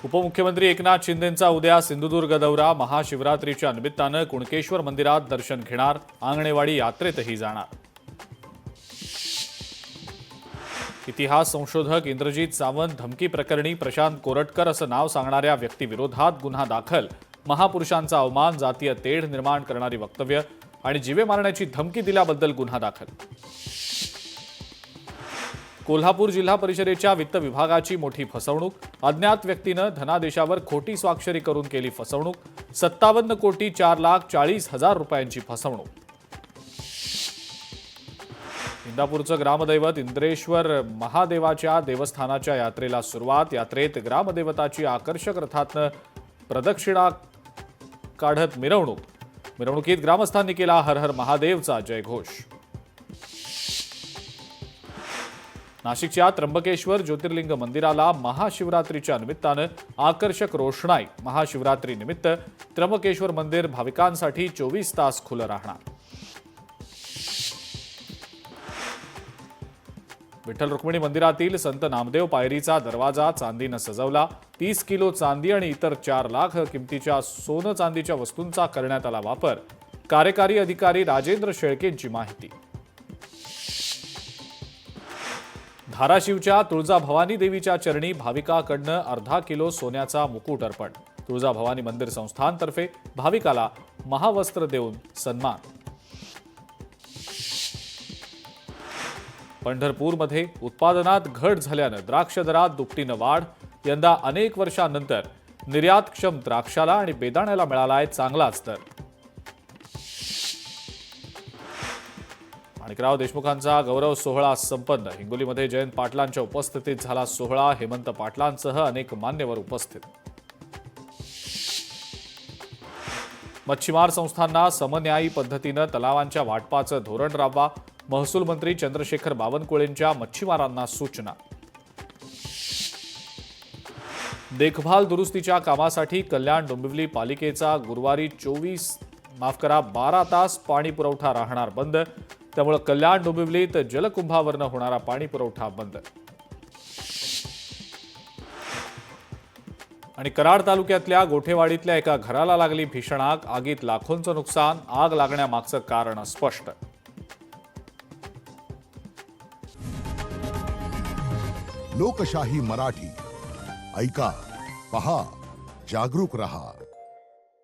उपमुख्यमंत्री एकनाथ शिंदेंचा उद्या सिंधुदुर्ग दौरा। महाशिवरात्रीच्या निमित्तानं कुणकेश्वर मंदिरात दर्शन घेणार, आंगणेवाडी यात्रेतही जाणार। इतिहास संशोधक इंद्रजीत सावंत धमकी प्रकरणी प्रशांत कोरटकर असं नाव सांगणाऱ्या व्यक्तीविरोधात गुन्हा दाखल। महापुरुषांचा अवमान, जातीय तेढ निर्माण करणारी वक्तव्य आणि जीवे मारण्याची धमकी दिल्याबद्दल गुन्हा दाखल। कोल्हापूर जिल्हा परिषदेच्या वित्त विभागाची मोठी फसवणूक। अज्ञात व्यक्तीनं धनादेशावर खोटी स्वाक्षरी करून केली फसवणूक। 57,04,40,000 रुपयांची फसवणूक। इंदापूरचं ग्रामदैवत इंद्रेश्वर महादेवाच्या देवस्थानाच्या यात्रेला सुरुवात। यात्रेत ग्रामदैवताची आकर्षक रथातनं प्रदक्षिणा काढत मिरवणूक। मिरवणुकीत ग्रामस्थांनी केला हर हर महादेवचा जयघोष। नाशिकच्या त्र्यंबकेश्वर ज्योतिर्लिंग मंदिराला महाशिवरात्रीच्या निमित्तानं आकर्षक रोषणाई। महाशिवरात्री निमित्त त्र्यंबकेश्वर मंदिर भाविकांसाठी 24 तास खुलं राहणार। विठ्ठल रुक्मिणी मंदिरातील संत नामदेव पायरीचा दरवाजा चांदीनं सजवला। 30 किलो चांदी आणि इतर 4 लाख किमतीच्या सोनं चांदीच्या वस्तूंचा करण्यात आला वापर। कार्यकारी अधिकारी राजेंद्र शेळकेंची माहिती। धाराशिवच्या तुळजाभवानी देवीच्या चरणी भाविकाकडनं अर्धा किलो सोन्याचा मुकुट अर्पण। तुळजाभवानी मंदिर संस्थानतर्फे भाविकाला महावस्त्र देऊन सन्मान। पंढरपूरमध्ये उत्पादनात घट झाल्यानं द्राक्ष दरात दुपटीनं वाढ। यंदा अनेक वर्षांनंतर निर्यातक्षम द्राक्षाला आणि बेदाण्याला मिळालाय चांगलाच दर। माणिकराव देशमुखांचा गौरव सोहळा संपन्न। हिंगोलीमध्ये जयंत पाटलांच्या उपस्थितीत झाला सोहळा। हेमंत पाटलांसह अनेक मान्यवर उपस्थित। मच्छीमार संस्थांना समन्यायी पद्धतीनं तलावांच्या वाटपाचं धोरण राबवा। महसूल मंत्री चंद्रशेखर बावनकुळेंच्या मच्छीमारांना सूचना। देखभाल दुरुस्तीच्या कामासाठी कल्याण डोंबिवली पालिकेचा गुरुवारी 12 तास पाणी पुरवठा राहणार बंद। त्यामुळे कल्याण डोंबिवलीत जलकुंभावरनं होणारा पाणी पुरवठा बंद। आणि कराड तालुक्यातल्या गोठेवाडीतल्या एका घराला लागली भीषण आग। आगीत लाखोंचं नुकसान। आग लागण्यामागचं कारण स्पष्ट। लोकशाही मराठी ऐका, पहा, जागरूक रहा।